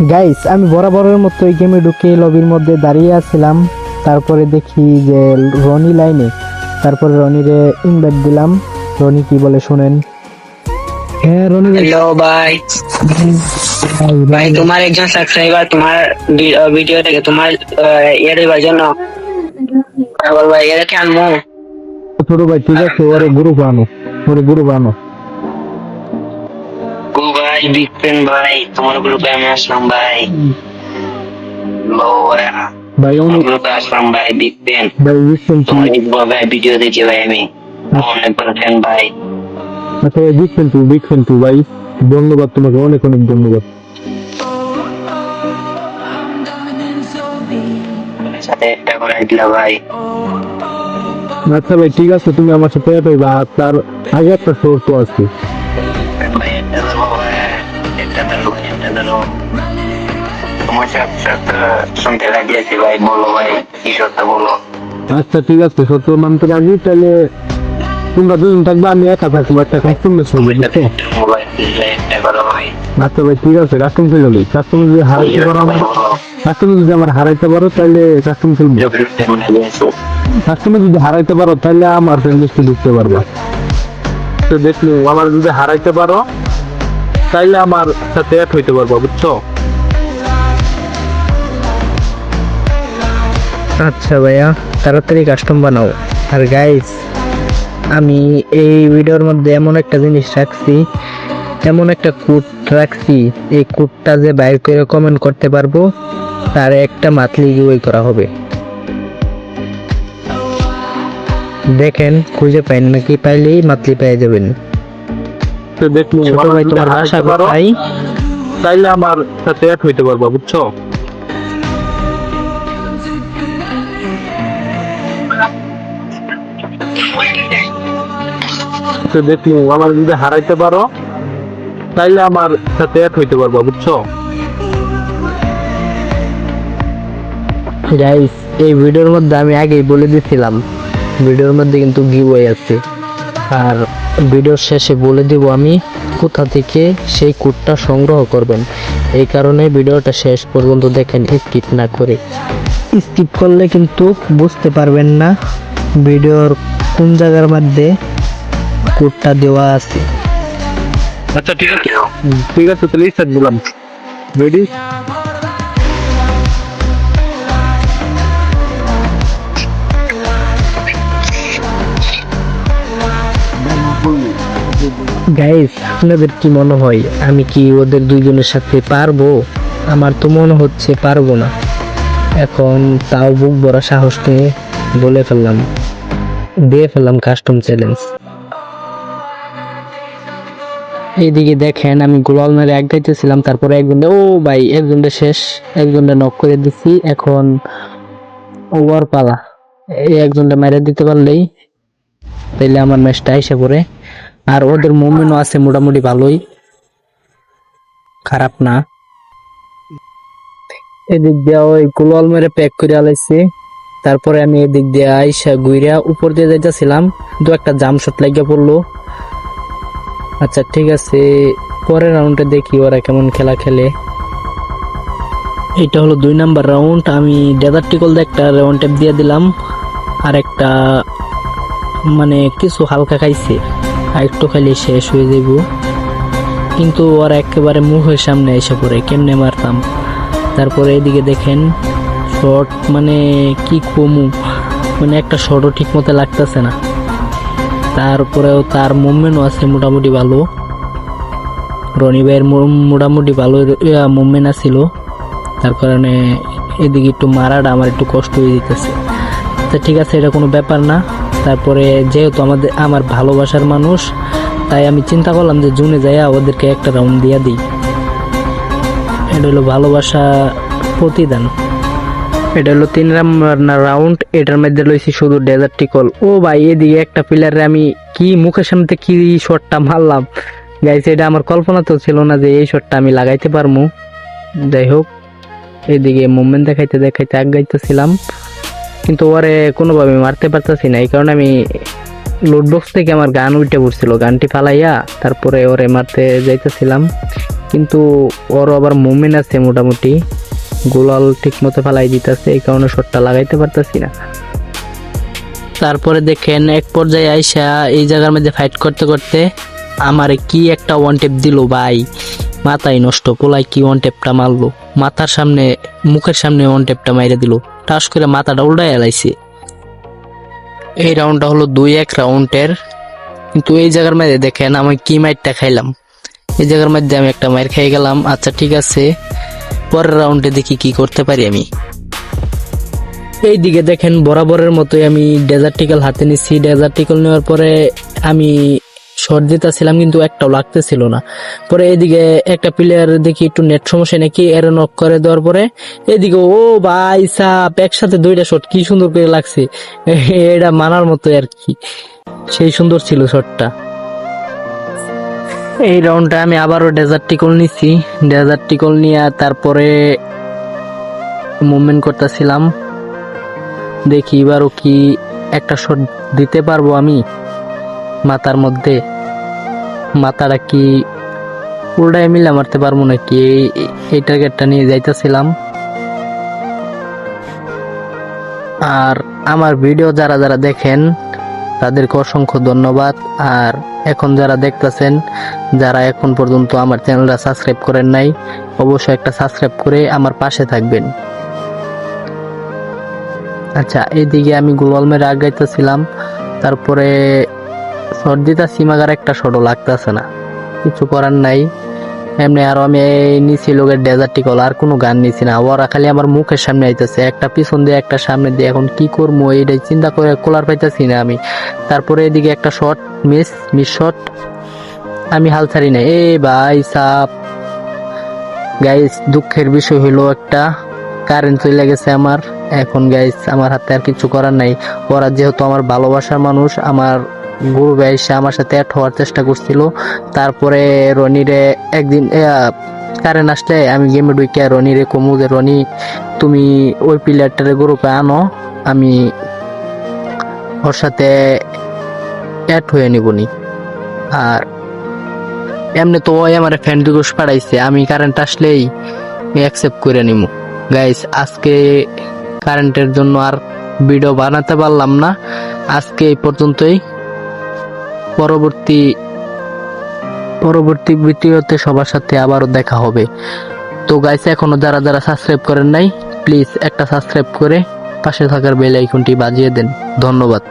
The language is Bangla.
গাইস আমি বরাবরের মতো এই গেমে ঢুকে লবির মধ্যে দাঁড়িয়ে আছিলাম, তারপরে দেখি যে রনি লাইনে, তারপরে রনিরে ইনভাইট দিলাম। রনি কি বলে শুনেন। হ্যাঁ রনি ভাই। हेलो भाई भाई তোমার একজন সাবস্ক্রাইবার তোমার ভিডিও থেকে তোমার এর জন্য বল ভাই এর কি আনমু ছোট ভাই ঠিক আছে, ওরে গ্রুপ আনো, ওরে গ্রুপ আনো। ও ভাই বিগ ফ্যান ভাই তোমার গ্রুপে আমি আসলাম ভাই লো ভাই উনি গ্রুপে আসলাম ভাই বিগ ফ্যান ভাই বুঝছেন কি? তোমার ভাই ভিডিও দেখি ভাই আমি অনেক বড় ফ্যান ভাই। আচ্ছা বিগ ফ্যান টু ভাই, ধন্যবাদ তোমাকে, অনেক অনেক ধন্যবাদ। সাথে একটা করে দিলা ভাই। আচ্ছা ভাই ঠিক আছে, তুমি আমার সাথে অ্যাড হইবা, আর তার আগে একটা শর্ত আছে। ভাই একটা দাও একটা দাও একটা দাও তোমার সাথে শুনতে লাগিয়েছি ভাই, বলো ভাই কি সত্য বলো। আচ্ছা ঠিক আছে, শর্ত মানতে রাজি, তাহলে তোমরা দুজন থাকবে, আমি একা থাকবো, একটা কাস্টমার ছবি বুঝছো? মোবাইল একটা করো ভাই। আচ্ছা ভাই ঠিক আছে, কাস্টমার চলে গেলি, কাস্টমার যদি হারাইতে পারো কাস্টমার যদি আমার হারাইতে পারো তাহলে কাস্টমার চলবে, কাস্টমার যদি হারাইতে পারো তাহলে আমার ফ্রেন্ড লিস্টে ঢুকতে পারবা। তো দেখলো আমার যদি হারাইতে পারো তাইলে আমার সাথে অ্যাড হইতে পারবা, বুঝছো? আচ্ছা ভাইয়া, তাড়াতাড়ি কাস্টম বানাও। আর গাইস আমি এই ভিডিওর মধ্যে এমন একটা জিনিস রাখছি, এমন একটা কোড রাখছি, এই কোডটা যে বাইর করে কমেন্ট করতে পারবো তার একটা মান্থলি গিভওয়ে করা হবে। দেখেন খুঁজে পাইন নাকি, পাইলেই মান্থলি পেয়ে যাবেন। তো দেখুন ছোট ভাই তোমার ভাষা কোথায়, তাইলে আমার সাথে অ্যাড হইতে পারবা, বুঝছো? তো দেখুন আমার যদি হারাইতে পারো তাইলে আমার সাথে অ্যাড হইতে পারবা, বুঝছো? গাইস এই ভিডিওর মধ্যে আমি আগেই বলে দিয়েছিলাম, ভিডিওর মধ্যে কিন্তু গিভওয়ে আছে, আর ভিডিওর শেষে বলে দিব আমি কোথা থেকে সেই কোডটা সংগ্রহ করবেন। এই কারণে ভিডিওটা শেষ পর্যন্ত দেখেন, স্কিপ না করে। স্কিপ করলে কিন্তু বুঝতে পারবেন না ভিডিওর কোন জায়গার মধ্যে কোডটা দেওয়া আছে। আচ্ছা ঠিক আছে, ঠিক আছে তাহলে স্টার্ট দিলাম। রেডি? গাইস আপনাদের কি মনে হয় আমি কি ওদের দুইজনের সাথে পারবো? আমার তো মনে হচ্ছে পারবো না। এখন তাও বুক ভরা সাহস নিয়ে বলে ফেললাম, দিয়ে ফেললাম কাস্টম চ্যালেঞ্জ। এইদিকে দেখেন আমি গ্লোয়াল মেরে এক গাইতেছিলাম, তারপরে একজনটা ও ভাই একজনটা শেষ, একজনটা নক করে দিছি, এখন ওভার পালা। এই একজনটা মেরে দিতে পারলেই তাইলে আমার ম্যাচটা এসে পড়ে। আর ওদের মুভমেন্টও আছে মোটামুটি ভালোই, খারাপ না। এদিক দিয়ে ওই গ্লোয়াল মেরে প্যাক করে আলাইছি, তারপরে আমি এদিক দিয়ে আইসা গুইরা উপর দিয়ে যাইতেছিলাম, দু একটা জাম শট লাগিয়ে পড়লো। আচ্ছা ঠিক আছে, পরের রাউন্ডে দেখি ওরা কেমন খেলা খেলে। এটা হলো 2 নাম্বার রাউন্ড, আমি ডেজার্ট টিকল দিয়ে একটা রাউন্ড ট্যাপ দিয়ে দিলাম, আর একটা মানে কিছু হালকা খাইছে, আর একটু খাইলে শেষ হয়ে যাইব, কিন্তু ওরা একেবারে মুখের সামনে এসে পড়ে, কেমনে মারতাম। তারপরে এদিকে দেখেন শট, মানে কি কমু, মানে একটা শটও ঠিক মতো লাগতেছে না। তারপরেও তার মুভমেন্টও আছে মোটামুটি ভালো, রনি ভাইয়ের মোটামুটি ভালো মুভমেন্ট আছিল, তার কারণে এদিকে একটু মারাটা আমার একটু কষ্ট হয়ে যেতেছে। আচ্ছা ঠিক আছে, এটা কোনো ব্যাপার না। তারপরে যেহেতু আমার ভালোবাসার মানুষ, তাই আমি চিন্তা করলাম যে জুনে যাইয়া ওদেরকে একটা রাউন্ড দিয়া দিই। এটা হলো ভালোবাসা প্রতিদান। এটা হলো 3 নাম্বার রাউন্ড, এটার মধ্যে লইছি শুধু ডেজার্ট টিকল। ও ভাই এদিকে একটা প্লেয়ারে আমি কি মুখের সামনে কি শটটা মারলাম গাইস, এটা আমার কল্পনা তো ছিল না যে এই শটটা আমি লাগাইতে পারবো। যাই হোক, এদিকে মুভমেন্ট দেখাইতে দেখাইতে আগাইতেছিলাম, কিন্তু ওরে কোনোভাবে মারতে পারতেছি না। এই কারণে আমি লুট বক্স থেকে আমার গান উঠে পড়ছিল, গানটি ফালাইয়া তারপরে ওরে মারতে যাইতেছিলাম, কিন্তু ওর আবার মুভমেন্ট আছে মোটামুটি, গোলাল ঠিক মতো ফেলাই দিতেছে, এই কারণে শটটা লাগাইতে পারতাছি না। তারপরে দেখেন এক পর্যায়ে আইসা এই জায়গার মধ্যে ফাইট করতে করতে আমার কি একটা ওয়ান টেপ দিল ভাই, মাথায় নষ্ট। পোলাই কি ওয়ান টেপটা মারলো, মাথার সামনে মুখের সামনে ওয়ান টেপটা মাইরে দিল, টাস করে মাথাটা উল্টায় এলাইছে। এই রাউন্ডটা হলো 2-1 রাউন্ডের। কিন্তু এই জায়গার মধ্যে দেখেন আমি কি মাইরটা খাইলাম, এই জায়গার মধ্যে আমি একটা মাইর খেয়ে গেলাম। আচ্ছা ঠিক আছে, পরের রাউন্ডে দেখি কি করতে পারি আমি। এইদিকে দেখেন বরাবরের মতোই আমি ডেজার্টিক্যাল হাতে নিচ্ছি। ডেজার্টিক্যাল নেওয়ার পরে আমি শট দিতেছিলাম কিন্তু একটাও লাগতেছিল না। পরে এদিকে একটা প্লেয়ার দেখি একটু নেট সমস্যা নাকি, এর নক করে দেওয়ার পরে এদিকে ও ভাই সাপ একসাথে 2টা শট কি সুন্দর করে লাগছে, এটা মানার মতো আর কি, সেই সুন্দর ছিল শটটা। এই রাউন্ডটা আমি আবারও ডেজার্টিক্যাল নিচ্ছি। ডেজার্টিক্যাল নিয়ে তারপরে মুভমেন্ট করতেছিলাম, দেখি এবারও কি একটা শট দিতে পারবো আমি মাথার মধ্যে। মাথাটা কি উল্টায় মিলে মারতে পারবো নাকি, এই টার্গেটটা নিয়ে যাইতেছিলাম। আর আমার ভিডিও যারা যারা দেখেন তাদেরকে অসংখ্য ধন্যবাদ। আর এখন যারা দেখতেছেন, যারা এখন পর্যন্ত আমার চ্যানেলটা সাবস্ক্রাইব করেন নাই, অবশ্যই একটা সাবস্ক্রাইব করে আমার পাশে থাকবেন। আচ্ছা এইদিকে আমি গোলাল মেরে আগাইতেছিলাম, তারপরে শট দিতেছি মাগার একটা শটও লাগতেছে না, কিছু করার নাই। এমনি আরো আমি নিছি লোকের ডেজার্টিক্যাল, আর কোনো গান নিছি না। ওরা খালি আমার মুখের সামনে আইতেছে, একটা পিছন দিয়ে একটা সামনে দিয়ে, এখন কি করবো এইটাই চিন্তা করে কোলার পাইতেছি না আমি। তারপরে এদিকে একটা শট মিস শট, আমি হাল ছাড়ি না। এ ভাই সাপ গাইস, দুঃখের বিষয় হইলো একটা কারেন্ট চলে গেছে আমার। এখন গাইস আমার হাতে আর কিছু করার নাই। ওরা যেহেতু আমার ভালোবাসার মানুষ, আমার গ্রুপে এসে আমার সাথে অ্যাড হওয়ার চেষ্টা করছিল। তারপরে রনিরে একদিন কারেন্ট আসলে আমি গেমে ঢুকে রনিরে কমু যে রনি তুমি ওই প্লেয়ারটারে গ্রুপে আনো, আমি ওর সাথে অ্যাড হয়ে নিবনি। আর এমনি তো ওই আমার ফ্রেন্ড রিকোয়েস্ট পাঠাইছে, আমি কারেন্ট আসলেই অ্যাকসেপ্ট করে নিব। গাইস আজকে কারেন্টের জন্য আর ভিডিও বানাতে পারলাম না, আজকে এই পর্যন্তই। পরবর্তী ভিডিওতে সবার সাথে আবারও দেখা হবে। তো গাইস এখনো যারা যারা সাবস্ক্রাইব করেন নাই, প্লিজ একটা সাবস্ক্রাইব করে পাশে থাকার বেল আইকনটি বাজিয়ে দেন। ধন্যবাদ।